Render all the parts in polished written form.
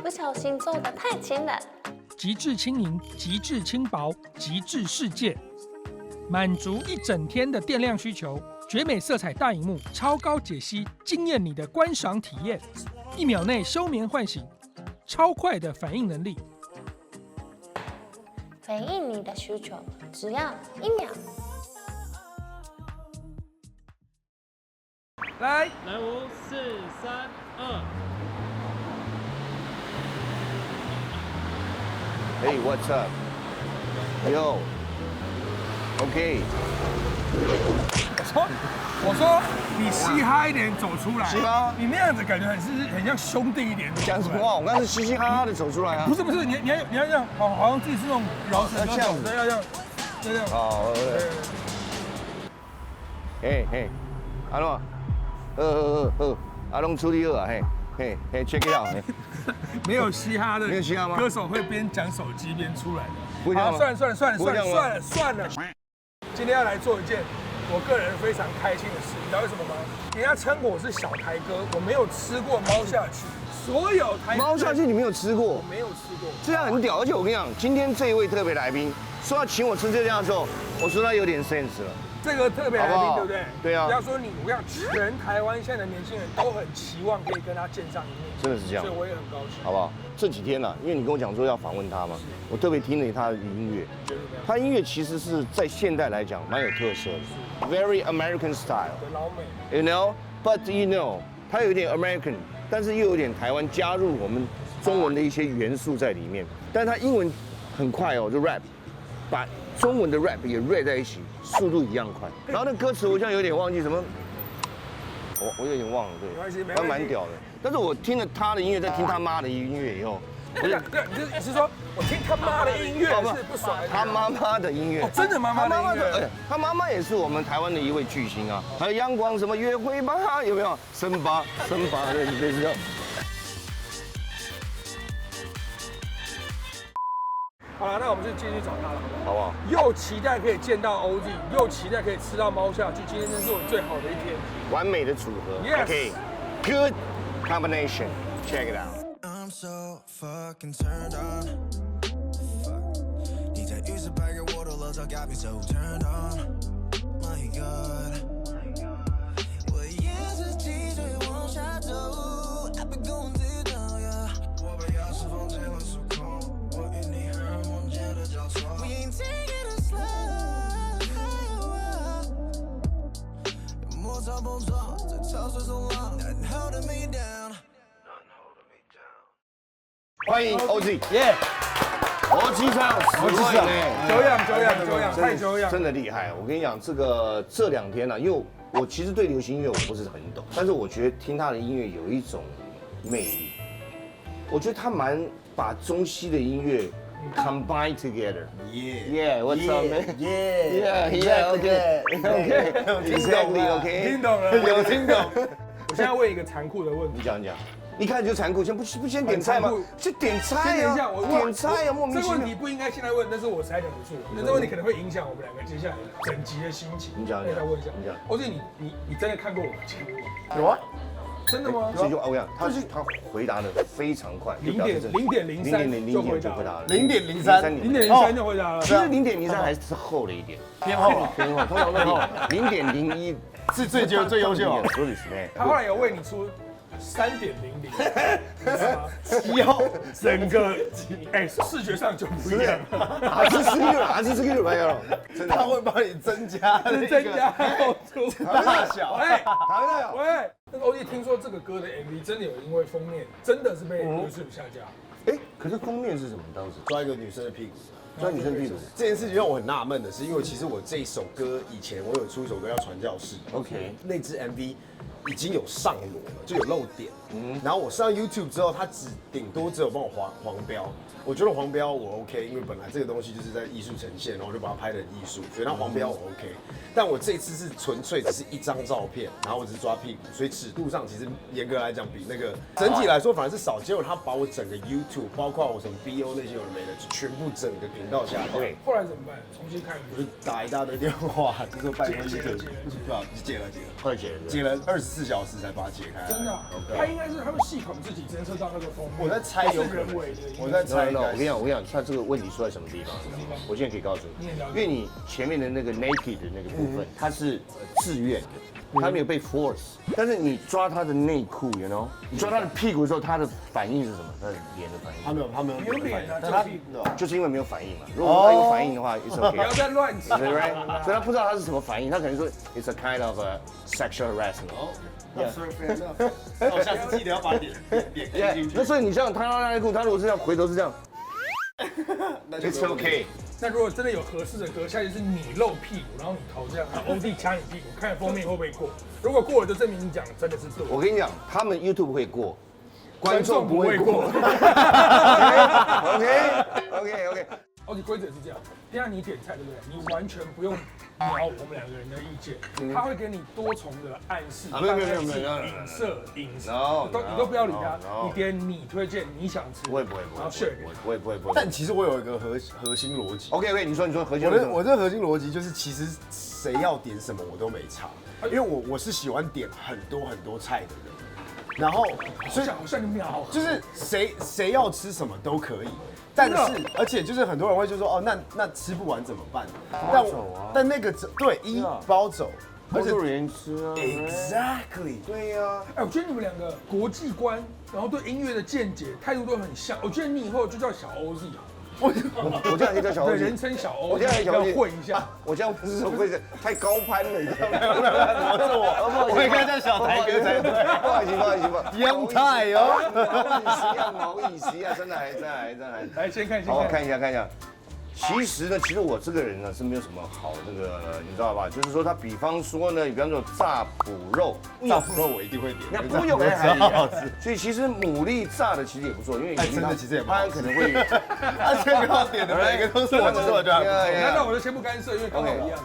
不小心做的太轻了。极致轻盈，极致轻薄，极致世界，满足一整天的电量需求。绝美色彩大萤幕，超高解析，惊艳你的观赏体验。1秒内休眠唤醒，超快的反应能力。回应你的需求，只要1秒。来来5、4、3、2。Hey, what's up? Yo. OK. 我说你嘻哈一点走出来，嘻哈你那样子感觉很像兄弟一点。讲什么话？我刚刚是嘻嘻哈哈的走出来啊。不是，你要这样，好像自己是那种饶舌歌手的，要这样，这样。哦。嘿，阿龙，阿龙处理好啊，嘿，check it out。没有嘻哈的，没有嘻哈吗？歌手会边讲手机边出来的。不这样吗？算了。今天要来做一件我个人非常开心的事，你知道为什么吗？人家称我是小台哥，我没有吃过猫下去，所有台猫下去你没有吃过？我没有吃过，这样很屌。而且我跟你讲，今天这一位特别来宾说要请我吃这样的时候，我说他有点 sense 了。这个特别来宾对不对？对啊。不要说你，我想全台湾现在的年轻人都很期望可以跟他见上一面，真的是这样，所以我也很高兴，好不好？这几天呢，因为你跟我讲说要访问他嘛，我特别听了他的音乐，他音乐其实是在现代来讲蛮有特色的 ，very American style， 老美 ，you know，but you know， 他有点 American， 但是又有点台湾加入我们中文的一些元素在里面，但是他英文很快哦，就 rap， 把中文的 rap 也 rap 在一起，速度一样快。然后那歌词我现在有点忘记什么，我有点忘了，对，还蛮屌的。但是我听了他的音乐，再听他妈的音乐以后，对，你是说我听他妈的音乐是不爽？他妈妈的音乐，哦，真的妈妈的音乐，他妈妈也是我们台湾的一位巨星啊。还有阳光什么约会吧，有没有？森巴，对，你知道。好了，那我们就继续找他了，好不好？又期待可以见到 OZ， 又期待可以吃到猫下去，今天真是我最好的一天，完美的组合。Yes. OK，good combination. Check it out. I'm so fucking turned on. Fuck. 你在浴室拍给我的裸照 got me so turned on. My God. 我也是脊椎往下走 I've been going to down, yeah. 我把钥匙放进了锁孔，我与你荷尔蒙间的交错。We ain't taking it slow. 摩擦碰撞在潮水中浪 Nothing holding me down.欢迎 OZ， 耶！我机场，10位呢，久仰，太久仰，真的厉害。我跟你讲，这2天呢，因为我其实对流行音乐我不是很懂，但是我觉得听他的音乐有一种魅力。我觉得他蛮把中西的音乐 combine together。Yeah，what's up man？ Yeah，OK，听懂了，有听懂。我现在问一个残酷的问题，你讲，一看就残酷，先不先点菜吗？先点菜啊！我点菜啊！莫名其妙。这个问题不应该现在问，但是我实在忍不住，那这个问题可能会影响我们2个接下来整集的心情。你讲，再问一下。你讲。OZ，你真的看过我们节目吗？有啊。真的吗？这就我讲，他回答的非常快，0.03就回答了，0.03就回答了。其实0.03还是厚了一点，偏厚，通常0.01是最优秀啊。そうですね。他后来有为你出3.00，以后整个视觉上就不一样了。还是这个没有，真的他会帮你增加厚度大小。喂，那个 OZ 听说这个歌的 MV 真的有因为封面真的是被 YouTube 下架。可是封面是什么？当时抓一个女生的屁股。抓女生屁股这件事情让我很纳闷的是，因为其实我这一首歌以前我有出一首歌叫《传教士》 ，OK，那支 MV 已经有上裸了，就有露点。然后我上 YouTube 之后，它顶多只有帮我黄标。我觉得黄标我 OK， 因为本来这个东西就是在艺术呈现，然后我就把它拍得很艺术，所以它黄标我 OK。但我这次是纯粹只是一张照片，然后我只是抓屁股，所以尺度上其实严格来讲比那个整体来说反而是少。结果他把我整个 YouTube， 包括我什么 BO 那些有的没的，就全部整个频道下来。后来怎么办？重新看，我就打一大堆电话，就说拜托你解了，后来解了了24 4小时才把它解开来。真的啊，它应该是他们系统自己侦测到那个封面。我在猜有可能是人为的。我在猜 No， 我跟你讲，他这个问题出在什么地方？我现在可以告诉你，因为你前面的那个 naked 的那个部分，它是自愿的，它没有被 force。但是你抓他的内裤，you know， 你抓他的屁股的时候，他的反应是什么？他的脸的反应。他没有有脸啊，但他就是就是因为没有反应嘛。如果他有反应的话，it's 不要 okay。再乱讲。对 right？ 所以他不知道他是什么反应，他可能说 it's a kind of a sexual harassment。那我下次记得要把脸贴进去。那所以你这样，他拉内裤，他如果是这样回头是这样那就，it's okay。那如果真的有合适的歌，下一次你露屁股，然后你头这样，欧弟掐你屁股，看封面会不会过？如果过了，就证明你讲的真的是对。我跟你讲，他们 YouTube 会过，观众不会过。OK。哦，你规则是这样，等下你点菜对不对？你完全不用瞄我们2个人的意见，他会给你多重的暗示，没有影射， No，你都不要理他 No， 你点你推荐你想吃，不会，然后 share 给不会。但其实我有一个核心逻辑。OK， 你说核心逻辑。我这核心逻辑就是，其实谁要点什么我都没差，因为我是喜欢点很多菜的人。然后，所以好像你们俩好合，就是谁要吃什么都可以，但是而且就是很多人会就说哦，那吃不完怎么办？但那个对包走，而且人吃啊。 Exactly， 对呀。哎，我觉得你们2个国际观，然后对音乐的见解态度都很像。我觉得你以后就叫小欧 Z 好。我这样可以叫小欧对， Z，人称小欧，我这样可以小欧 Z 混一下。我这样不是会太高攀了，你知道吗？我应该叫小台哥才对。不好意思，阳太哦，不好意思啊，真的还。来，先看，好，看一下。其实我这个人呢是没有什么好那个，你知道吧？就是说比方说炸脯肉我一定会点。那不用还好吃。所以其实牡蠣炸的其实也不错，因为真的其实也不好吃。它可能会，他这个要点的每个都是我吃，我觉得还不错。那我就先不干涉，因为刚好一样，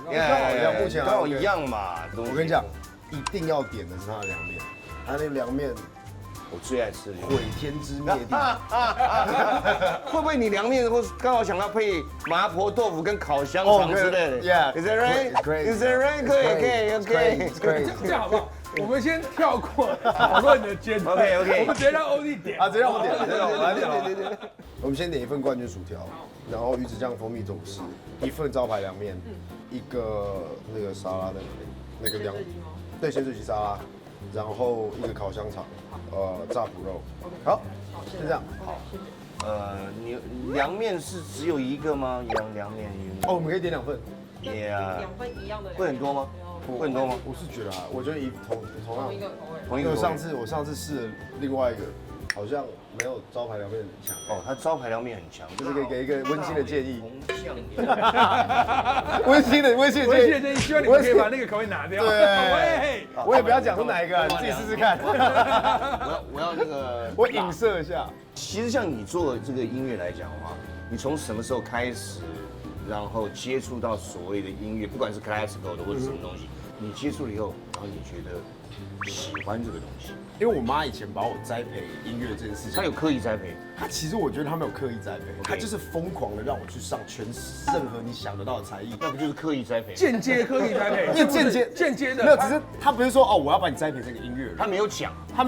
目前刚好一样嘛。我跟你讲，一定要点的是它的凉面，它那凉面我最爱吃的毁天之灭地。会不会你凉面或是刚好想要配麻婆豆腐跟烤香肠之类的 ？Yeah， is that right? Is that right? 可以。这样好不好？我们先跳过讨论的阶段 OK， 我们直接让欧弟点啊，直接让我点，对。我们先点1份冠军薯条，然后鱼子酱蜂蜜总司，1份招牌凉面，一个那个沙拉的那个对，咸水鸡沙拉，然后一个烤香肠，炸脯肉。好，就这样。好。你凉面是只有一个吗？凉面哦，我们可以点2份。 Yeah， 2份一样的。会很多吗？会很多吗？我是觉得啊，我觉得同一个口味。同一个。我上次试了另外一个，好像没有招牌凉面很强。哦，它招牌凉面很强，就是给一个温馨的建议。红温馨的建议，希望你们可以把那个口味拿掉。对，我也不要讲出哪一个，你自己试试看。我要那个，我影射一下。其实像你做这个音乐来讲的话，你从什么时候开始，然后接触到所谓的音乐，不管是 classical 的或者什么东西，你接触了以后，然后你觉得喜欢这个东西？因为我妈以前把我栽培音乐这件事情，她有刻意栽培。她其实我觉得她没有刻意栽培，她就是疯狂的让我去上全任何你想得到的才艺。那不就是刻意栽培？间接刻意栽培，因为间接的没有，只是她不是说哦我要把你栽培成个音乐人，她没有讲，她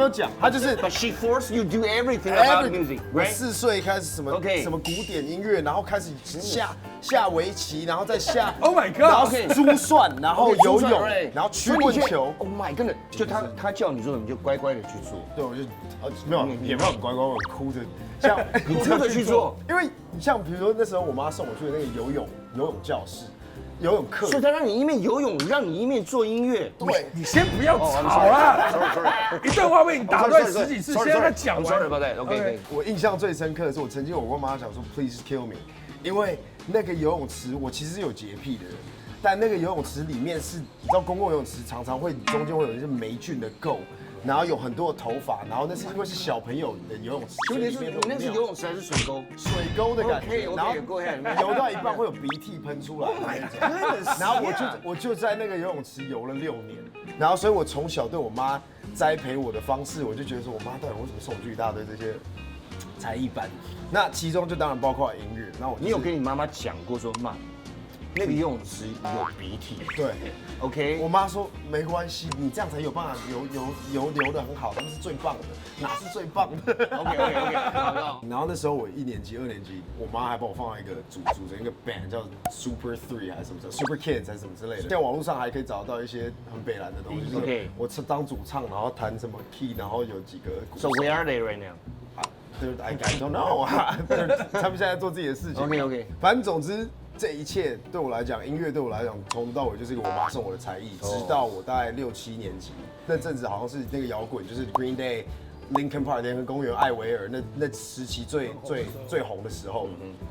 就是。But she forced you do everything about music. 我4岁开始什么古典音乐，然后开始下围棋，然后再下 Oh my God， 然后珠算，然后游泳，然后曲棍球。 Oh my God！ 就他叫你做，你就乖乖的去做。对，我就没有也没有很乖乖，我哭着，像你哭着去做，因为像比如说那时候我妈送我去的那个游泳教室。游泳课，所以他让你一面游泳，让你一面做音乐。对，你先不要吵啦！一段话被你打断10几次，先让他讲完。Sorry， OK。我印象最深刻的是，我曾经我跟妈讲说 ，Please kill me， 因为那个游泳池我其实是有洁癖的人，但那个游泳池里面是，你知道公共游泳池常常会中间会有一些霉菌的垢。 然后有很多的头发，然后那是因为是小朋友的游泳池，所以你那是游泳池还是水沟？水沟的感觉，然后游到一半会有鼻涕喷出来。然后我就在那个游泳池游了6年，然后所以我从小对我妈栽培我的方式，我就觉得说我妈到底为什么送我去一大堆这些才艺班？那其中就当然包括音乐。那你有跟你妈妈讲过说妈，那个游泳池有鼻涕。对。 OK，我妈说没关系，你这样才有办法游得很好，他们是最棒的，哪是最棒的 OK， 好。然后那时候我1年级、2年级，我妈还帮我放到一个组成一个 band 叫 Super 3还是什么 Super Kids 还是什么之类的，在网络上还可以找到一些很北蓝的东西。就是 OK 我当主唱，然后弹什么 key， 然后有几个。So where are they right now？ I don't know 啊，他们现在做自己的事情。OK， 反正总之这一切对我来讲，音乐对我来讲，从头到尾就是一个我妈送我的才艺，直到我大概6、7年级，那阵子好像是那个摇滚，就是 Green Day、Linkin Park、联合公园、艾维尔那时期最红的时候，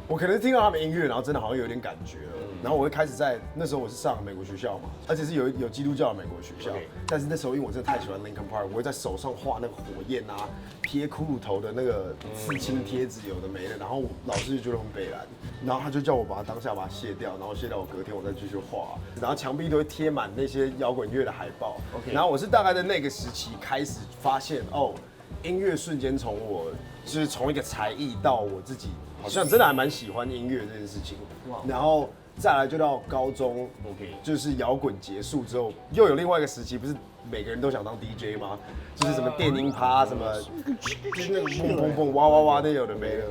我可能听到他们音乐，然后真的好像有点感觉了。然后我会开始在那时候我是上美国学校嘛，而且是有基督教的美国学校。但是那时候因为我真的太喜欢 Linkin Park， 我会在手上画那个火焰啊，贴骷髅头的那个刺青贴纸，有的没的。然后老师就觉得很北蓝，然后他就叫我把它当下把它卸掉，然后卸掉我隔天我再继续画。然后墙壁都会贴满那些摇滚乐的海报。然后我是大概在那个时期开始发现哦，音乐瞬间从我就是从一个才艺到我自己好像真的还蛮喜欢音乐这件事情。然后。再来就到高中 ，OK， 就是摇滚结束之后，又有另外一个时期，不是每个人都想当 DJ 吗？就是什么电音趴，什么就是那个蹦蹦蹦、哇哇哇那有的没的。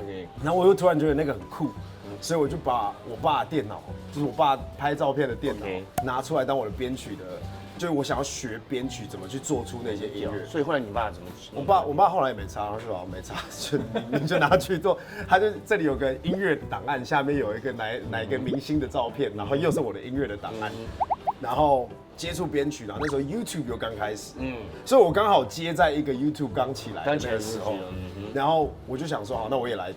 然后我又突然觉得那个很酷，所以我就把我爸的电脑，就是我爸拍照片的电脑拿出来当我的编曲的。就是我想要学编曲怎么去做出那些音乐，所以后来你爸怎么？我爸后来也没差，他说没差，你就拿去做。他就这里有个音乐档案，下面有一个哪一个明星的照片，然后又是我的音乐的档案，然后接触编曲，然后那时候 YouTube 又刚开始，所以我刚好接在一个 YouTube 刚起来的时候，然后我就想说好，那我也来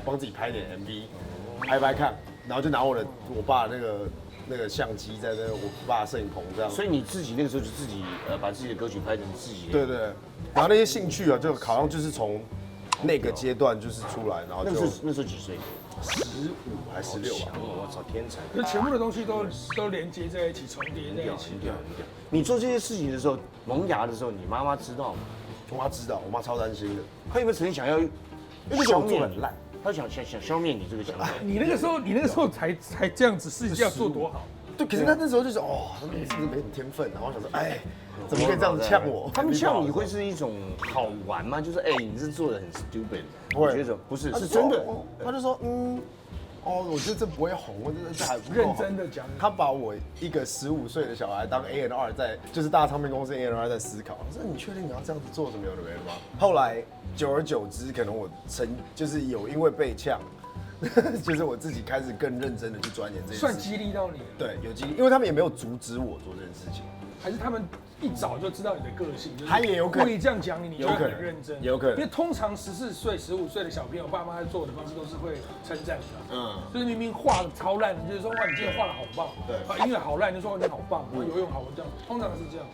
帮自己拍点 MV， 拍看，然后就拿我爸那个相机在那我爸摄影棚这样，所以你自己那个时候就自己把自己的歌曲拍成自己的。对，然后那些兴趣啊，就好像就是从那个阶段就是出来，然后就那时候几岁？15还16吧。我操，天才！可是全部的东西都连接在一起，重叠在一起。你做这些事情的时候，萌芽的时候，你妈妈知道吗？我妈知道，我妈超担心的。她有没有曾经想要消灭很烂？他想消灭你这个想法。你那个时候才这样子，世界要做多好？对，可是他那时候就是他们是没什么天分，然后想说，怎么可以这样子呛我？他们呛你会是一种好玩吗？就是你是做的很 stupid， 我觉得不是，是真的。他就说，我觉得这不会红，我觉得这还不够认真的讲。他把我一个15岁的小孩当 A&R 在，就是大唱片公司 A&R 在思考。我说你确定你要这样子做什么有的没的吗？后来久而久之，可能我就是有因为被呛，就是我自己开始更认真的去钻研这件事。算激励到你了。对，有激励，因为他们也没有阻止我做这件事情。还是他们一早就知道你的个性，就是他也有可能故意这样讲你，你就会很认真，有可能。因为通常14岁、15岁的小朋友，爸妈做的方式都是会称赞的，就是明明画的超烂，你就是说哇你今天画的好棒，对，音乐好烂，就说你好棒，游泳好这样，通常是这样。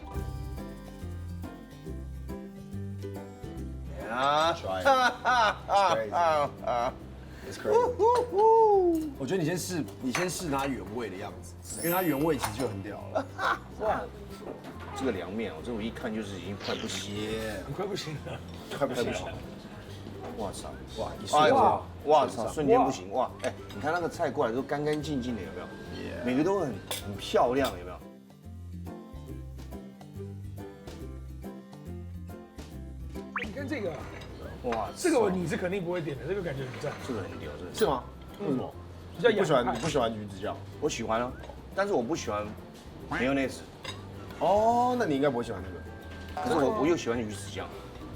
It's crazy. 我觉得你先试它原味的样子，因为它原味其实就很屌了。哇，这个凉面这我一看就是已经快不行，你快不行了，快不行了。哇塞，哇，一瞬间，哇操，瞬间不行，哇，你看那个菜过来都干干净净的，有没有？每个都很漂亮，有没有？你看这个。哇，这个你是肯定不会点的，这个感觉很赞。这个很屌，这个是吗？为什么？比较你不喜欢鱼子酱？我喜欢啊，但是我不喜欢 mayonnaise。哦，那你应该不会喜欢那个。可是我又喜欢鱼子酱，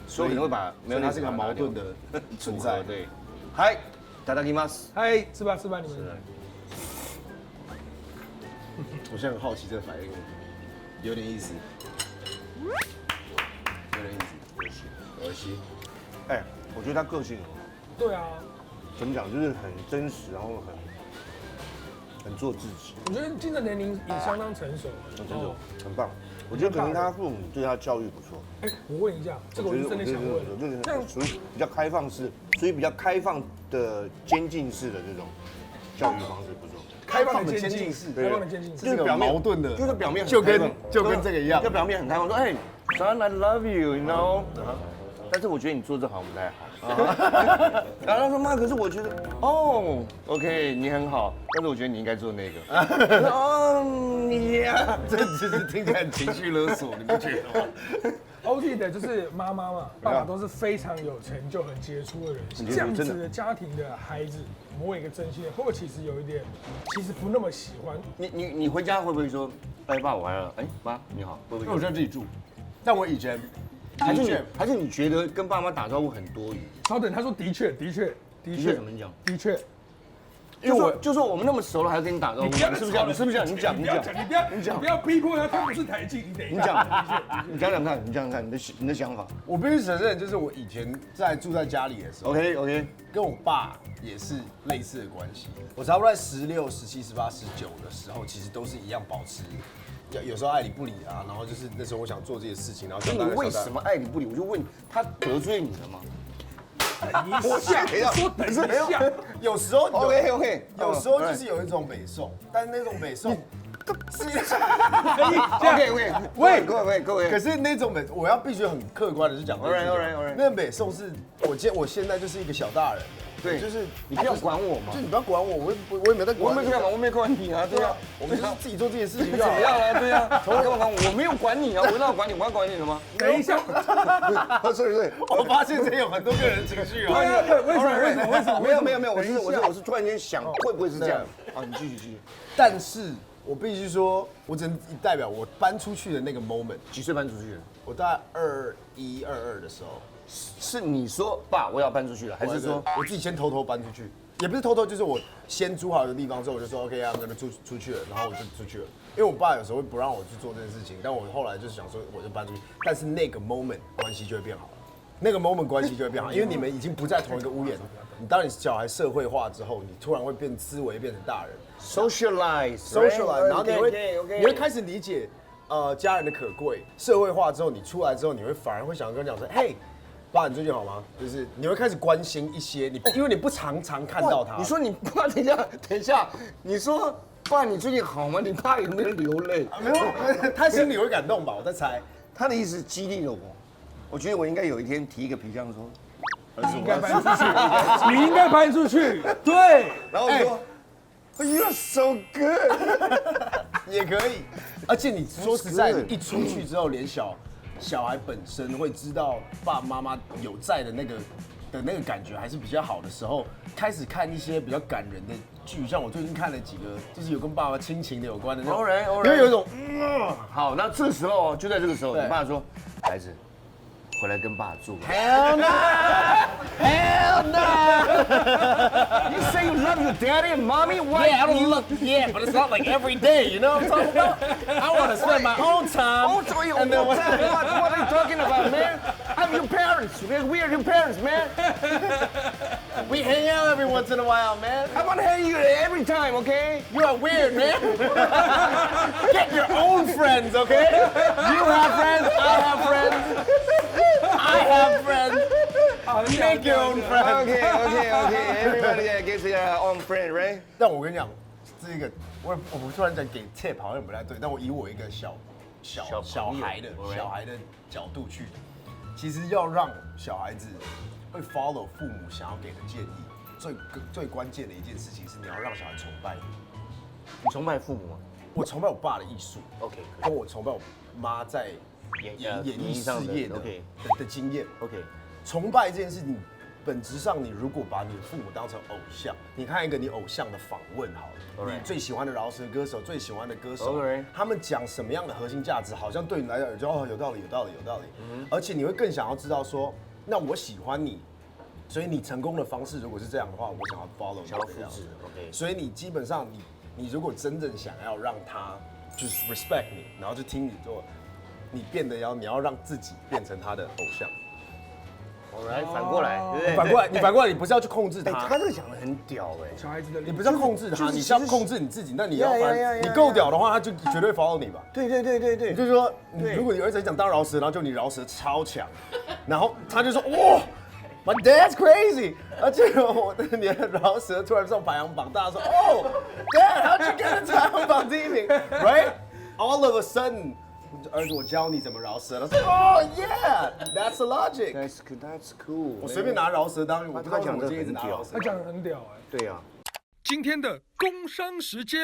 所以可能会把 mayonnaise。它是个矛盾的存在。对。嗨，いただきます。嗨，吃吧你们。我现在很好奇这个反应，有点意思。恶心。我觉得他个性对啊，怎么讲，就是很真实，然后很做自己。我觉得进的年龄也相当成熟，很棒。我觉得可能他父母对他教育不错。我问一下，这个我是真的想问，这样属于比较开放式，属于比较开放的监禁式的这种教育方式不错。开放的监禁式，开放的监禁式，就是表面矛盾的，就是表面就跟这个一样，就表面很开放，说son I love you，you know。但是我觉得你做这好像不太好。然后他说妈，可是我觉得哦，OK， 你很好，但是我觉得你应该做那个。哦，你呀，这只是听起来很情绪勒索，你不觉得吗？ OG 的就是妈妈嘛，爸爸都是非常有成就、很杰出的人。这样子的家庭的孩子，我们问一个真心的，会不会其实有一点，其实不那么喜欢？你回家会不会说，哎爸我来了，哎妈你好，会不会？因为我在自己住，但我以前还是你觉得跟爸妈打招呼很多余？稍等，他说的确怎么讲？的确，因为就说我们那么熟了，还要跟你打招呼，你不要是不是这样？你是不是这样？你讲，你不要逼迫他，他不是台剧，你等一你下。讲看，你的想法。我必须承认，就是我以前住在家里的时候 OK， 跟我爸也是类似的关系。我差不多在16、17、18、19的时候，其实都是一样保持，有时候爱理不理啊。然后就是那时候我想做这些事情，然后所以你为什么爱理不理？我就问他得罪你了吗？等一下，有时候 OK， 有时候就是有一种北宋，但是那种北宋是 OK， 各位，可是那种美，我要必须很客观的去讲。Alright，那北宋是我现在就是一个小大人，对，就是你不要管我嘛，就你不要管我，我也没在管你。我没管你啊，对啊，我们就是自己做这件事情怎么样啊？对啊，干嘛管我？我没有管你啊，我哪有管你？我要管你了吗？等一下，对，我发现这有很多个人情绪啊。为什么？没有，我是突然间想，会不会是这样？好，你继续。但是我必须说，我只能代表我搬出去的那个 moment。几岁搬出去的？我大概21、22的时候。是你说爸我要搬出去了，还是说我自己先偷偷搬出去？也不是偷偷，就是我先租好一个地方之后，我就说 OK 啊，那就出去了，然后我就出去了。因为我爸有时候会不让我去做这件事情，但我后来就是想说，我就搬出去。但是那个 moment 关系就会变好了，那个 moment 关系就会变好，因为你们已经不在同一个屋檐。当你小孩社会化之后，你突然会变思维变成大人 socialize， 然后你会开始理解家人的可贵。社会化之后，你出来之后，你会反而会想跟他讲说，嘿。爸，你最近好吗？就是你会开始关心一些因为你不常常看到他。你说你爸，等一下，你说爸，你最近好吗？你爸有没有流泪？没有，他心里会感动吧？我在猜。他的意思激励了我，我觉得我应该有一天提一个皮箱说，你应该搬出去，你应该搬出去，对。然后我说，You're so good， 也可以。而且你说实在，你一出去之后，连小孩本身会知道爸爸妈妈有在的那个感觉还是比较好的时候，开始看一些比较感人的剧，像我最近看了几个，就是有跟爸爸亲情的有关的那种，因为有一种好，那这个时候就在这个时候，你爸说，孩子，回来跟爸住。Hell no！Hell no！You say you love your daddy and mommy? Why? Yeah, I don't love. Yeah, but it's not like every day. You know what I'm talking about? I want to spend my own time. And then what are you talking about, man? I'm your parents. We are your parents, man. We hang out every once in a while, man. I want to hang you every time, okay? You are weird, man. Get your own friends, okay? You have friends. I have friends. I have friends. Make your own friends. Okay. Everybody gets their own friend, right? 但我跟你讲，这个我们突然讲给 tip 好像不太对，但我以我一个小孩的角度去，其实要让小孩子会 follow 父母想要给的建议，最关键的一件事情是你要让小孩崇拜你。你崇拜父母吗？我崇拜我爸的艺术 ，OK， 跟我崇拜我妈在演艺事业的经验 ，OK。崇拜这件事情，本质上你如果把你父母当成偶像，你看一个你偶像的访问好了，你最喜欢的饶舌歌手，最喜欢的歌手，他们讲什么样的核心价值，好像对你来讲就有道理，而且你会更想要知道说，那我喜欢你。所以你成功的方式如果是这样的话，我想要 follow 你这样子 ，OK。所以你基本上你如果真正想要让他就是 respect 你，然后就听你做，你你要让自己变成他的偶像。来反过来，对不对？反过来，你不是要去控制他。他这个讲的很屌哎，小孩子的，你不是要控制他，你是要控制你自己。那你要你够屌的话，他就绝对 follow 你吧。对。你就说，如果你儿子想当饶舌，然后就你饶舌超强，然后他就说哇。My dad's crazy， 而且你的饶舌突然上排行榜，大家说哦 ，Dad，how'd you get 排行榜第1名 ？Right？All of a sudden，儿子，我教你怎么饶舌。他说哦 ，Yeah，that's the logic。 That's cool。我随便拿饶舌当，我不知道他讲得我今天一直拿很屌饶舌。他讲的很屌哎。对呀。今天的工商时间，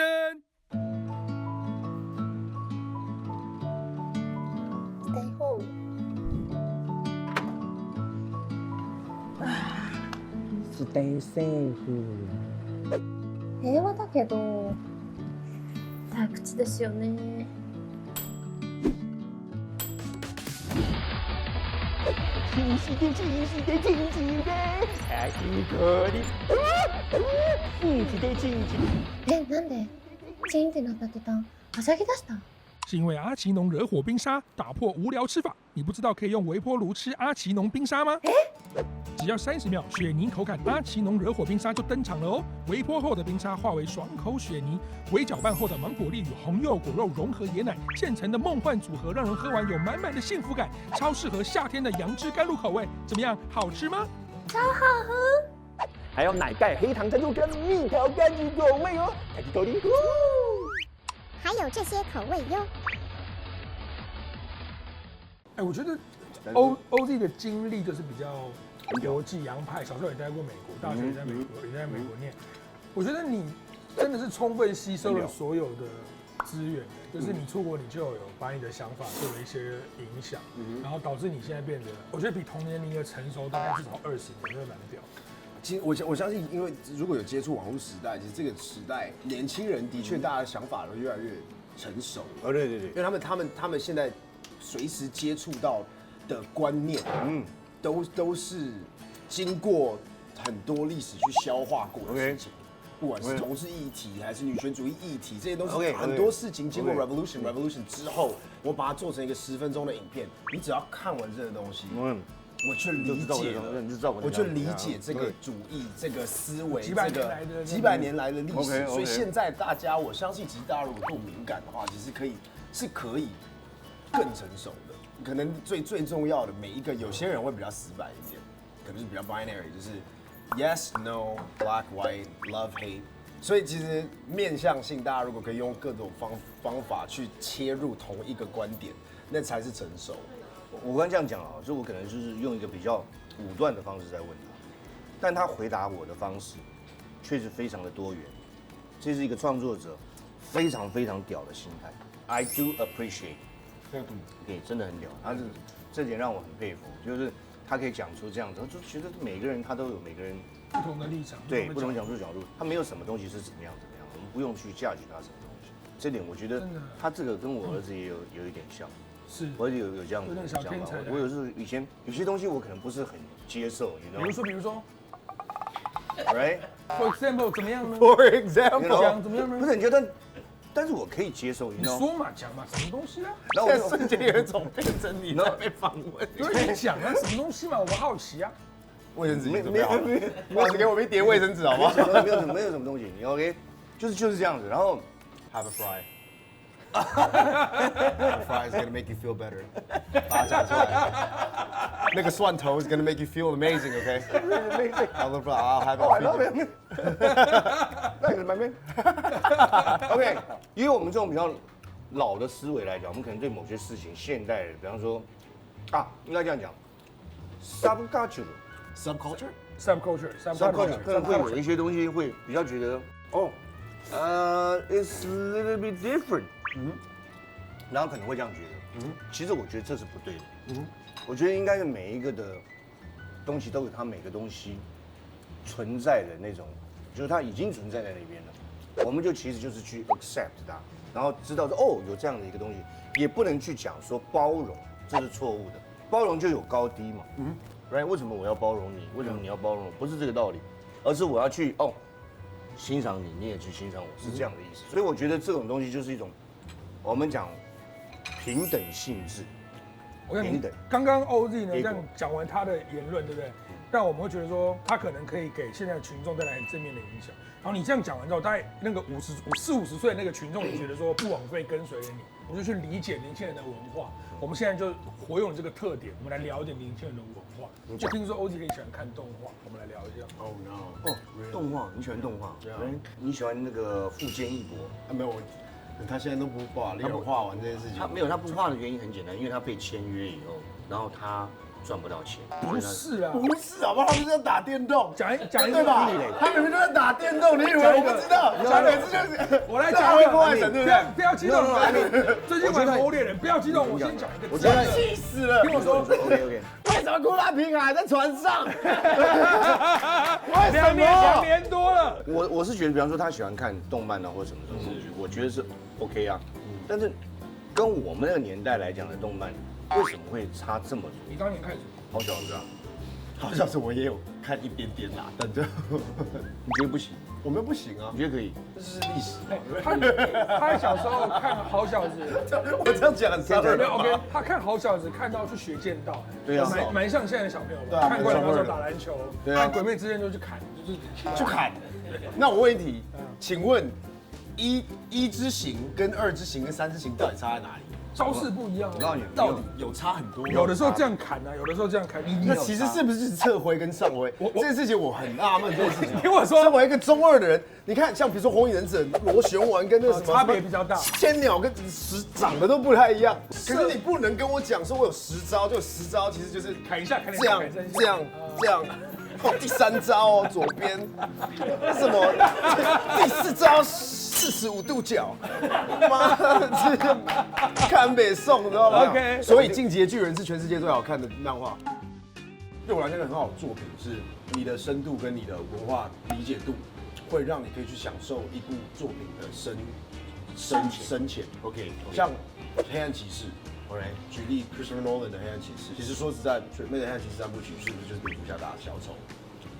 Stay home。平和だけど退屈ですよね。なんでチンってなった途端はしゃぎ出した？是因为阿奇农惹火冰沙打破无聊吃法。你不知道可以用微波炉吃阿奇农冰沙吗？只要30秒，雪泥口感阿奇农惹火冰沙就登场了哦！微波后的冰沙化为爽口雪泥，微搅拌后的芒果粒与红柚果肉融合椰奶，现成的梦幻组合，让人喝完有满满的幸福感，超适合夏天的杨枝甘露口味。怎么样，好吃吗？超好喝！还有奶盖、黑糖珍珠跟蜜桃柑橘口味哦，开启口令。还有这些口味哟。哎，我觉得 OZ 的经历就是比较国际洋派，小时候也待过美国，大学也在美国，也在美国念。我觉得你真的是充分吸收了所有的资源，就是你出国你就有把你的想法做了一些影响，然后导致你现在变得，我觉得比同年龄的成熟大概至少20年，真的蛮屌。其实我相信，因为如果有接触网络时代，其实这个时代年轻人的确大家的想法都越来越成熟了。哦，对对对，因为他们现在随时接触到的观念，都是经过很多历史去消化过的事情。不管是同志议题还是女权主义议题，这些都是很多事情经过 revolution 之后，我把它做成一个10分钟的影片，你只要看完这个东西，我就理解了，我就理解这个主义、这个思维、这个几百年来的历史。所以现在大家，我相信，其实大家如果够敏感的话，其实可以更成熟的。可能最重要的每一个，有些人会比较死板一点，可能是比较 binary， 就是 yes no black white love hate。所以其实面向性，大家如果可以用各种方法去切入同一个观点，那才是成熟。我刚才这样讲啊，所以我可能就是用一个比较武断的方式在问他，但他回答我的方式却是非常的多元。这是一个创作者非常非常屌的心态 ，I do appreciate。对，真的很屌，他是这点让我很佩服，就是他可以讲出这样子，就觉得每个人他都有每个人不同的立场，对，不同角度，他没有什么东西是怎么样，我们不用去价值他什么东西。这点我觉得他这个跟我儿子也有一点像。是，我也有这样子的想法。我有时候以前有些东西我可能不是很接受，你知道吗？比如说 ，right？ For example， 怎么样呢 For example， 讲怎么样呢？不是，你觉得，但是我可以接受，你说嘛，讲嘛，什么东西啊？现在瞬间有一种变成你在被访问。对，你讲啊，什么东西嘛？我好奇啊。卫生纸没有，老师给我们一叠卫生纸好吗？没有什么东西，你 OK， 就是这样子，然后 have a fry。Have a fry is gonna make you feel better。把它讲出来。那个蒜头 is gonna make you feel amazing，OK？Have a fry， I'll have a fry。那个旁边 ，OK， 因为我们这种比较老的思维来讲，我们可能对某些事情，现代人，比方说，应该这样讲 ，subculture， 可能会有一些东西会比较觉得，it's a little bit different， 然后可能会这样觉得，其实我觉得这是不对的，我觉得应该是每一个的东西都有它每个东西存在的那种。就是它已经存在在那边了，我们就其实就是去 accept 它，然后知道说有这样的一个东西，也不能去讲说包容，这是错误的。包容就有高低嘛，right？ 为什么我要包容你？为什么你要包容我？不是这个道理，而是我要去欣赏你，你也去欣赏我，是这样的意思。所以我觉得这种东西就是一种我们讲平等性质。我跟你刚刚 OZ 呢这样讲完他的言论，对不对？让我们会觉得说，他可能可以给现在的群众带来很正面的影响。然后你这样讲完之后，大概那个40-50岁的那个群众也觉得说不枉费跟随了你，我就去理解年轻人的文化。我们现在就活用这个特点，我们来聊一点年轻人的文化。就听说 OZ 可以喜欢看动画，我们来聊一下。Oh no！ 动画，你喜欢动画？你喜欢那个富坚义博？没有，他现在都不把猎人画完这件事情。他没有，他不画的原因很简单，因为他被签约以后，然后他赚不到钱。不是啊，不是好不好？他们是在打电动，讲一个对吧？他明明就在打电动，你以为我不知道？讲一个每次就是我来讲一个破坏神，对不对？不要激动，最近玩《魔猎人》，不要激动，我先讲一个。我觉得气死了！听我说 OK， 为什么库拉皮卡还在船上？为什2么？年多了，我是觉得，比方说他喜欢看动漫啊或者什么东西，我觉得是 OK 啊。但是跟我们那个年代来讲的动漫，为什么会差这么多？你当年看什么？好小子啊！好像是我也有看一点点啦，但就你觉得不行？我们不行啊你，觉得可以？这是历史。他小时候看好小子，我这样讲很伤人没有 OK， 他看好小子看到去学剑道，对啊蛮像现在的小朋友吧？对啊看《灌篮高手》打篮球，对啊看《鬼灭之刃》就去砍，就是去砍。那我问一题，请问一之行跟2之行跟3之行到底差在哪里？招式不一样啊。我告诉你，到底有差很多吗？有的时候这样砍啊，有的时候这样砍。那其实是不是侧挥跟上挥？这件事情我很纳闷。这件事情，听我说身为一个中2的人，你看像比如说《火影忍者》螺旋丸跟那什么差别比较大千鸟跟长得都不太一样。可是你不能跟我讲说我有10招，就10招其实就是砍一下，砍一下，这样砍一下这样这样。哦，第3招哦，左边什么？第4招45度角，妈的，这看北宋，你知道吗 OK 所以《进击的巨人》是全世界最好看的漫画。对我来讲，很好的作品是你的深度跟你的文化理解度，会让你可以去享受一部作品的深浅。OK， 像《黑暗骑士》。举例 ，Christopher Nolan 的《黑暗骑士》，其实说实在，那个《黑暗骑士》3部曲是不是就是蝙蝠侠打小丑，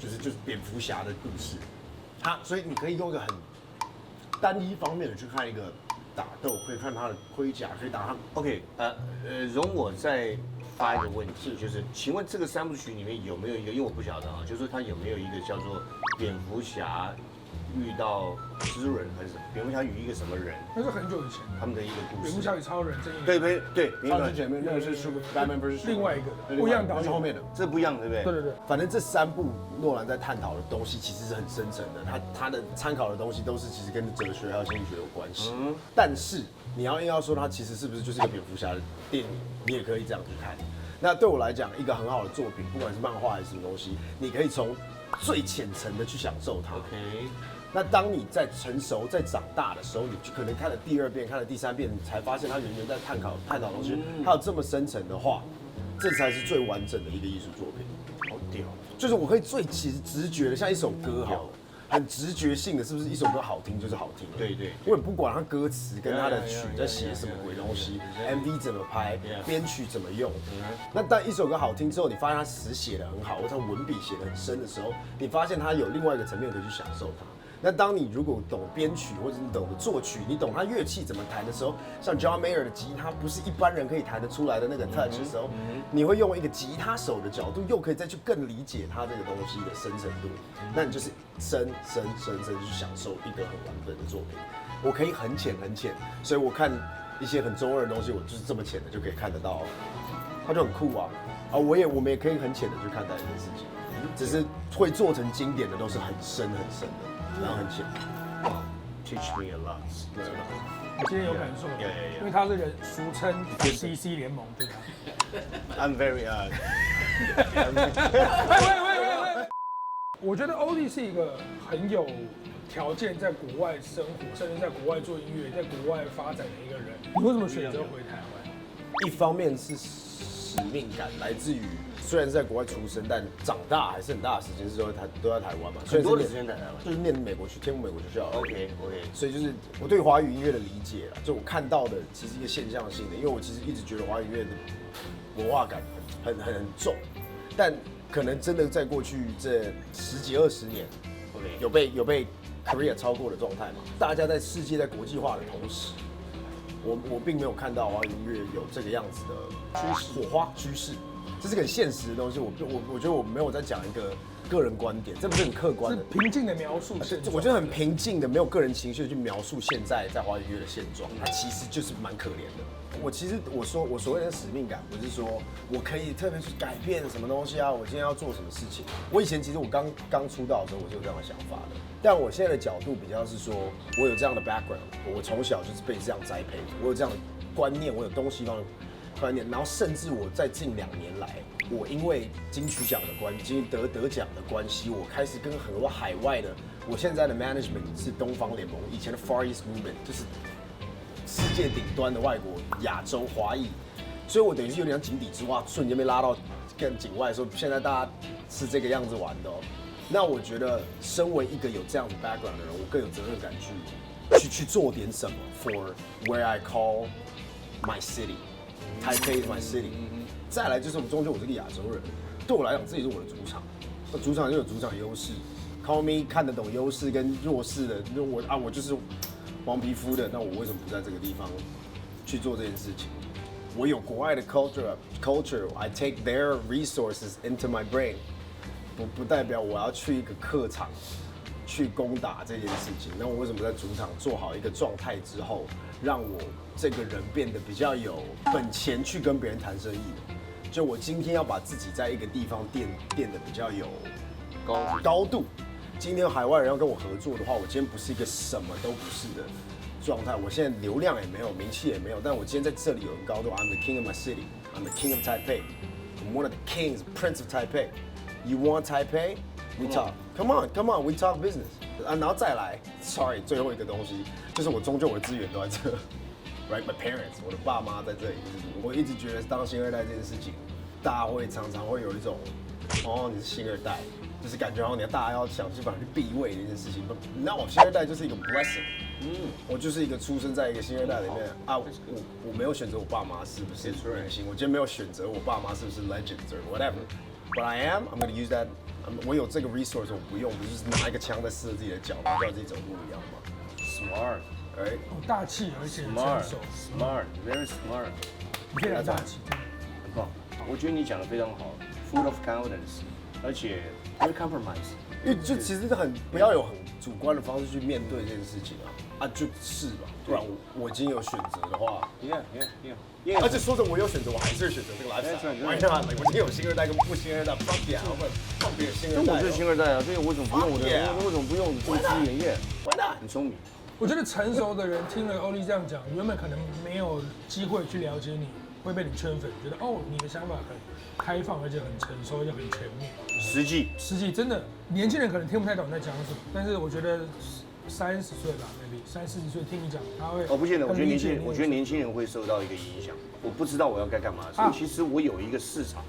就是蝙蝠侠的故事？所以你可以用一个很单一方面的去看一个打斗，可以看他的盔甲，可以打他。OK， 容我再发一个问题，就是请问这个3部曲里面有没有一个，因为我不晓得啊，就是说它有没有一个叫做蝙蝠侠遇到蜘蛛人还是什么？蝙蝠侠与一个什么人？那是很久以前，他们的一个故事。蝙蝠侠与超人正义。对，超之前面那个是 Batman vs 另外一个的，不一样导演是后面的，这不一样，对不对？对。反正这3部诺兰在探讨的东西其实是很深层的，他的参考的东西都是其实跟哲学还有心理学有关系。但是你硬要说它其实是不是就是一个蝙蝠侠的电影，你也可以这样去看。那对我来讲，一个很好的作品，不管是漫画还是什么东西，你可以从最浅层的去享受它。OK。那当你在成熟、在长大的时候，你就可能看了第2遍、看了第3遍，你才发现它原在探讨的东西，它有这么深层的话，这才是最完整的一个艺术作品。好屌！就是我可以最直觉的，像一首歌好了，很直觉性的，是不是一首歌好听就是好听？对。我也不管它歌词跟它的曲在写什么鬼东西 ，MV 怎么拍，编曲怎么用。那当一首歌好听之后，你发现它词写得很好，或者它文笔写得很深的时候，你发现它有另外一个层面可以去享受它。那当你如果懂编曲，或者你懂得作曲，你懂它乐器怎么弹的时候，像 John Mayer 的吉他不是一般人可以弹得出来的那个 touch 的时候，你会用一个吉他手的角度，又可以再去更理解它这个东西的深层度，那你就是深去享受一个很完整的作品。我可以很浅，所以我看一些很中2的东西，我就是这么浅的就可以看得到，它就很酷啊！我们也可以很浅的去看待这件事情，只是会做成经典的都是很深的。然后很浅。Teach me a lot。你今天有感受，因为他这个俗称 CC 联盟，对吧 I'm very 喂！我觉得欧弟是一个很有条件在国外生活，甚至在国外做音乐，在国外发展的一个人。你为什么选择回台湾？一方面是使命感，来自于虽然是在国外出生，但长大还是很大的时间是都在台湾嘛，很多的时间在台湾，就是念美国天母美国学校。OK， 所以就是我对华语音乐的理解啦，就我看到的其实一个现象性的，因为我其实一直觉得华语音乐的文化感很重，但可能真的在过去这10几20年，有被 Korea 超过的状态嘛。大家在世界在国际化的同时，我并没有看到华语音乐有这个样子的火花趋势。这是个很现实的东西。我觉得我没有在讲一个个人观点，这不是很客观是的。平静的描述现状。我觉得很平静的，没有个人情绪的去描述现在在华语乐的现状，它其实就是蛮可怜的。我所谓的使命感，不是说我可以特别去改变什么东西啊，我今天要做什么事情。我以前其实我刚出道的时候，我就有这样的想法的，但我现在的角度比较是说，我有这样的 background， 我从小就是被这样栽培，我有这样的观念，我有东西方的观念，然后甚至我在近2年来，我因为金曲奖的关系，得奖的关系，我开始跟很多海外的，我现在的 management 是东方联盟，以前的 Far East Movement 就是世界顶端的外国亚洲华裔，所以我等于是有点像井底之蛙，瞬间被拉到更境外，说现在大家是这个样子玩的哦。那我觉得，身为一个有这样子 background 的人，我更有责任感去做点什么 for where I call my city。Taipei is my city。再来就是终究我是个亚洲人，对我来讲，这也是我的主场。那主场就有主场优势 ，Call me 看得懂优势跟弱势的，我就是黄皮肤的，那我为什么不在这个地方去做这件事情？我有国外的 culture，I take their resources into my brain， 不代表我要去一个客场去攻打这件事情。那我为什么在主场做好一个状态之后，让我这个人变得比较有本钱去跟别人谈生意？就我今天要把自己在一个地方垫得比较有高度。今天海外人要跟我合作的话，我今天不是一个什么都不是的状态。我现在流量也没有，名气也没有，但我今天在这里有个高度。I'm the king of my city. I'm the king of Taipei. I'm one of the kings, Prince of Taipei. You want Taipei? We talk. Come on, we talk business. 然后再来 ，sorry， 最后一个东西就是我终究我的资源都在这。Right, my parents， 我的爸妈在这里。我一直觉得当星二代这件事情，大家会常常会有一种，哦，你是星二代，就是感觉好像大家要想去把你避讳的一件事情。那我星二代就是一个 blessing， 我就是一个出生在一个星二代里面啊，我没有选择我爸妈是不是明星，我今天没有选择我爸妈是不是 legends or whatever，but I am，I'm gonna use that， 我有这个 resource， 我不用，不就是拿一个枪在射自己的脚，然后叫自己走路一样吗 Smart， ？Right？ 大气而且成熟 Smart，very smart， 非常大气。很棒。我觉得你讲的非常好 ，full of confidence， 而且 very compromise。因为就其实很不要有很主观的方式去面对这件事情啊，就是吧，不然我已经有选择的话 ，Yeah，而且说着我有选择，我还是选择这个 lifestyle。Why not？我今天有星二代跟不星二代 ，fuck yeah， 我们放别人星二代。我就是星二代啊，所以我怎么不用我的？为什么不用你这个资源业？ Why not？ 很聪明。我觉得成熟的人听了欧丽这样讲，原本可能没有机会去了解你，会被你圈粉，觉得哦，你的想法很开放，而且很成熟，而且很全面。实际真的，年轻人可能听不太懂你在讲什么，但是我觉得30岁吧 ，maybe 30-40岁听你讲，他会。不见得，我觉得年轻人会受到一个影响。我不知道我要该干嘛，所以其实我有一个市场，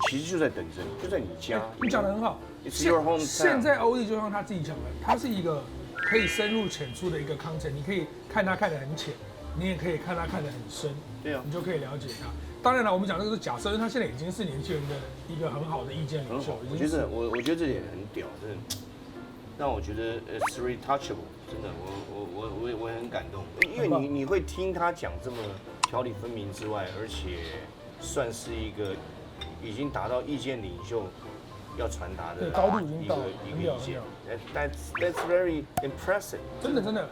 其实就在等着你，就在你家。你讲得很好。It's your hometown。现在欧丽就像他自己讲的，他是一个可以深入浅出的一个 content， 你可以看他看得很浅，你也可以看他看得很深，对啊，你就可以了解他。当然了，我们讲这个是假设，因为他现在已经是年轻人的一个很好的意见领袖。我觉得这点很屌，真的让我觉得it's very touchable， 真的，我很感动，因为你会听他讲这么条理分明之外，而且算是一个已经达到意见领袖要传达的高度已经到一个意见。That's very impressive。真的。真的。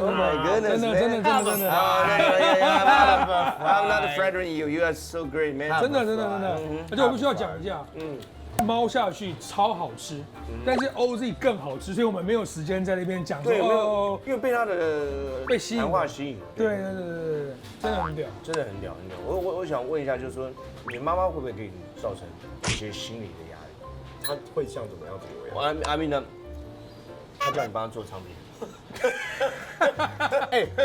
Oh my goodness， 真的。I'm not flattering you. You are so great, man。真的。而且我必须要讲一下，猫下去超好吃，但是 OZ 更好吃，所以我们没有时间在那边讲说哦，因为被他的谈话吸引。对，真的很屌，真的很屌。我想问一下，就是说，你妈妈会不会给你造成一些心理的压力？他会像怎么样？ I mean 呢，他叫你帮他做唱片。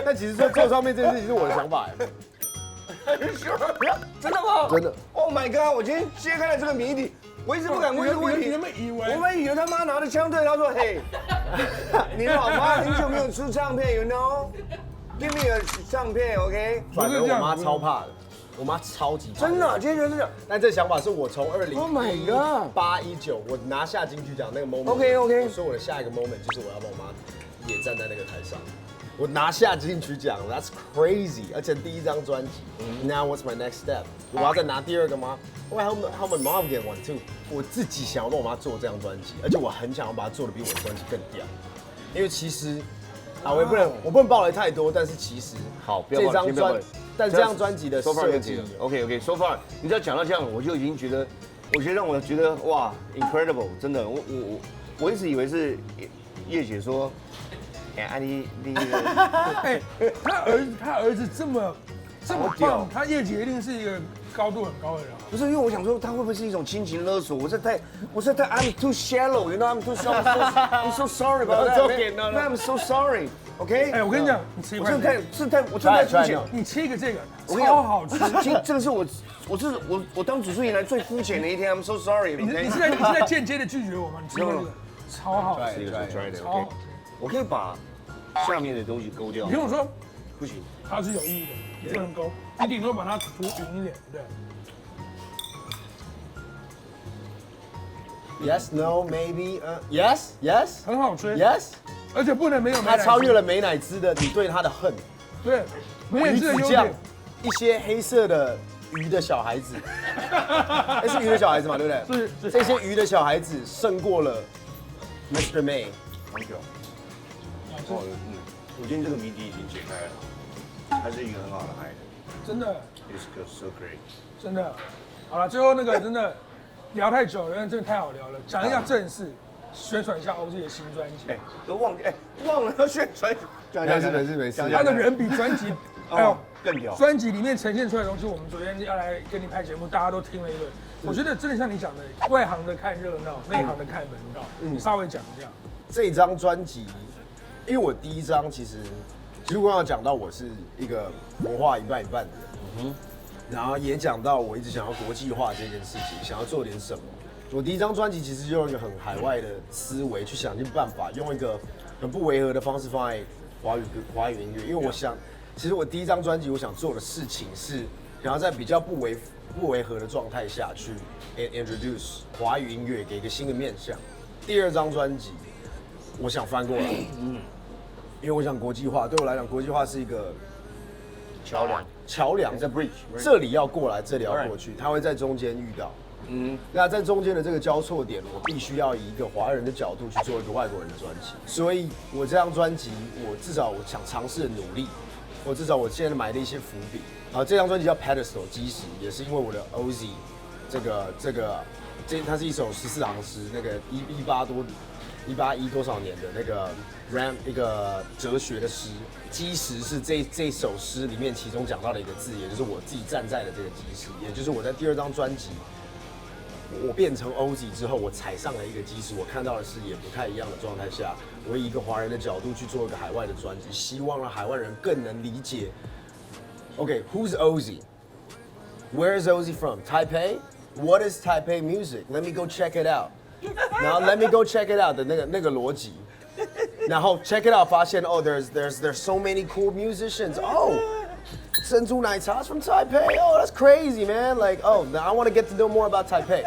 但其实做唱片这件事情是我的想法。真的吗？真的。Oh my god！ 我今天揭开了这个谜底。我一直不敢问这个问题。你们以为？我们以为他妈拿着枪对他说：“嘿，你老妈很久没有出唱片 ，you know？Give me a 唱片 ，OK？” 反正我妈超怕的，我妈超级怕。真的，今天觉得是。但这想法是我从Oh my god！ 2018、19，我拿下金曲奖那个 moment。 OK。我说我的下一个 moment 就是我要把我妈也站在那个台上。我拿下金曲奖 ，That's crazy！ 而且第一张专辑，Now what's my next step？ 我要再拿第二个吗？我 help my mom get one too。我自己想要帮我妈做这张专辑，而且我很想要把它做的比我的专辑更屌，因为其实啊，我不能爆雷太多，但是其实好，不要爆雷，先不要爆雷。但这张专辑的 so far 设计 ，OK，so far， 你只要讲到这样，我就已经觉得，让我觉得哇 ，incredible， 真的，我一直以为是叶姐说，哎，安妮，哎，他儿子这么棒，他叶姐一定是一个高度很高的人。不是，因为我想说，他会不会是一种亲情勒索？我是太 I'm too shallow，you know，I'm too shallow，I'm so sorry about that，I'm so sorry。OK， 哎，我跟你讲，你吃一块，我真的太肤浅。你切一个这个，超好吃。这个是我当主持人以来最肤浅的一天。I'm so sorry。你是在间接的拒绝我吗？你吃这个，超好吃。是一个 try 的 ，OK。我可以把下面的东西勾掉。你听我说，不行，它是有意义的，不能勾。你顶多把它涂匀一点，对。Yes, no, maybe, yes, yes， 很好吃 ，yes。而且不能没有美乃滋，它超越了美乃滋的你对它的恨。对，美乃滋的优酱点，一些黑色的鱼的小孩子，是鱼的小孩子嘛，对不对？是这些鱼的小孩子胜过了 Mr. May。我今天这个谜底已经解开了，他是一个很好的孩子，真的 ，It's so great， 真的。好了，最后那个真的聊太久了，真的太好聊了。讲一下正事，宣传一下 OZ 的新专辑。哎，都忘了要宣传，没事。他的人比专辑还有更屌。专辑里面呈现出来的东西，我们昨天要来跟你拍节目，大家都听了一轮。我觉得真的像你讲的，外行的看热闹，内行的看门道。你稍微讲一下。这张专辑，因为我第一张其实刚刚讲到我是一个文化一半一半的人，然后也讲到我一直想要国际化这件事情，想要做点什么。我第一张专辑其实就用一个很海外的思维去想尽办法，用一个很不违和的方式放在华语音乐，因为我想，其实我第一张专辑我想做的事情是想要在比较不违和的状态下去 introduce 华语音乐给一个新的面向。第二张专辑我想翻过来，因为我想国际化，对我来讲国际化是一个桥梁 ，The bridge， 这里要过来，这里要过去，它会在中间遇到。那在中间的这个交错点，我必须要以一个华人的角度去做一个外国人的专辑。所以我这张专辑，我至少我想尝试的努力，我至少我现在埋了一些伏笔。然后这张专辑叫 Pedestal 基石，也是因为我的 OZ 它是一首14行诗，那个181多少年的那个 Ram 一个哲学的诗，基石是这首诗里面其中讲到的一个字，也就是我自己站在的这个基石，也就是我在第二张专辑。我变成 OZ 之后，我踩上了一个基石，我看到的是也不太一样的状态下，我以一个华人的角度去做一个海外的专辑，希望让海外人更能理解。OK，who's OZ? Where is OZ from? Taipei? What is Taipei music? Let me go check it out. 然后 Let me go check it out 的那个逻辑，然后 check it out 发现there's so many cool musicians.珍珠奶茶 from Taipei. That's crazy, man. Like, I want to get to know more about Taipei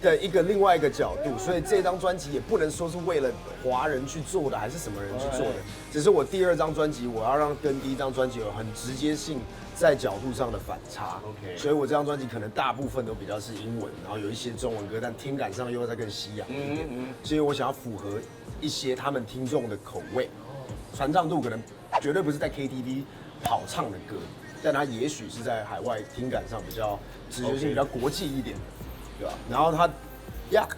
的另外一个角度。所以这张专辑也不能说是为了华人去做的，还是什么人去做的，只是我第二张专辑我要让跟第一张专辑有很直接性在角度上的反差。所以我这张专辑可能大部分都比较是英文，然后有一些中文歌，但听感上又会再更西洋一点。所以我想要符合一些他们听众的口味，传唱度可能绝对不是在 KTV 跑唱的歌。但它也许是在海外听感上比较直觉性比较国际一点的，对吧？然后它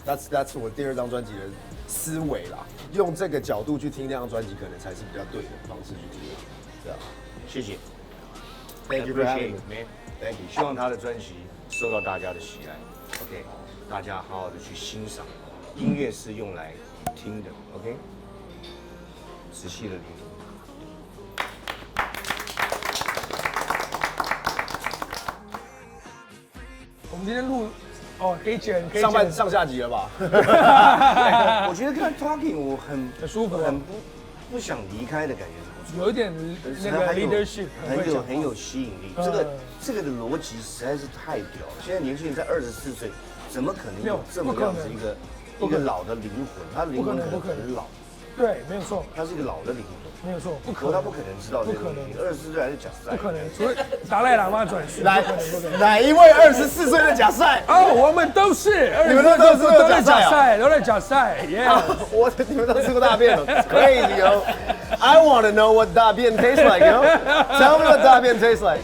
，that's 我第二张专辑的思维啦，用这个角度去听那张专辑，可能才是比较对的方式去听，对吧？谢谢 Thank you for having me, man. Thank you. 希望他的专辑受到大家的喜爱。OK， 大家好好的去欣赏，音乐是用来听的。OK， 仔细的聆听。我们今天录可以剪上下集了吧？我觉得跟他 talking 我很舒服，很不想离开的感觉是不错，有一点那个 leadership， 很有吸引力。这个的逻辑实在是太屌了。现在年轻人在24岁，怎么可能有这么样子一个老的灵魂？他的灵魂可能很老，对，没有错，他是一个老的领域，没有错，不可能，他不可能知道这个问题。24岁还是假赛，不可能，除非达赖喇嘛转世，来不可能，不可能。哪一位24岁的假赛？哦，我们都是，你们都是假赛啊都是假赛，Yeah。你们都吃过大便了 ？It's crazy, yo. I want to know what 大便 tastes like, you know? Tell me what 大便 tastes like.